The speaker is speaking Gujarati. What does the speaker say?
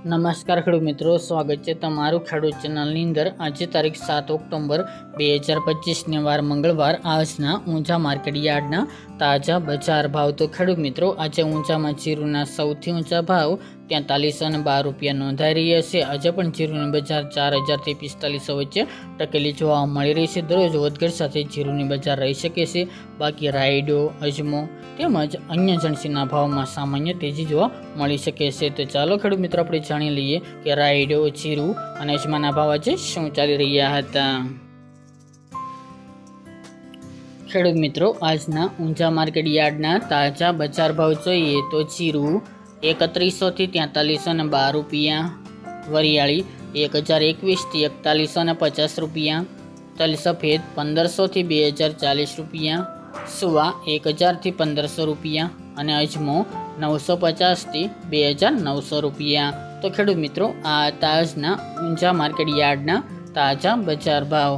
નમસ્કાર ખેડૂત મિત્રો, સ્વાગત છે તમારું ખેડૂત ચેનલની અંદર। આજે તારીખ 7 ઓક્ટોબર 2025ને વાર મંગળવાર આજના ઊંચા માર્કેટ યાર્ડના તાજા બજાર ભાવ। તો ખેડૂત મિત્રો, આજે ઊંચામાં જીરુના સૌથી ઊંચા ભાવ 4312 રૂપિયા નોંધાઈ રહ્યા છે। આજે પણ જીરુની બજાર 4000 થી 4500 વચ્ચે ટકેલી જોવા મળી રહી છે। દરરોજ વધઘટ સાથે જીરુની બજાર રહી શકે છે। બાકી રાયડો, અજમો તેમજ અન્ય જણસીના ભાવમાં સામાન્ય તેજી જોવા મળી શકે છે। તો ચાલો ખેડૂત મિત્રો, આપણે જાણી લઈએ કે રાયડો, જીરું અને અજમાના ભાવ આજે શું ચાલી રહ્યા હતા। ખેડૂત મિત્રો, આજના ઊંચા માર્કેટ યાર્ડના તાજા બજાર ભાવ જોઈએ તો જીરું 3100 થી 4312 રૂપિયા, વરિયાળી 1021 થી 4150 રૂપિયા, તલ સફેદ 1500 થી 2040 રૂપિયા, સુવા 1000 થી 1500 રૂપિયા અને અજમો 950 થી 2900 રૂપિયા। તો ખેડૂત મિત્રો, આ તાજના ઊંચા માર્કેટ યાર્ડના તાજા બજાર ભાવ।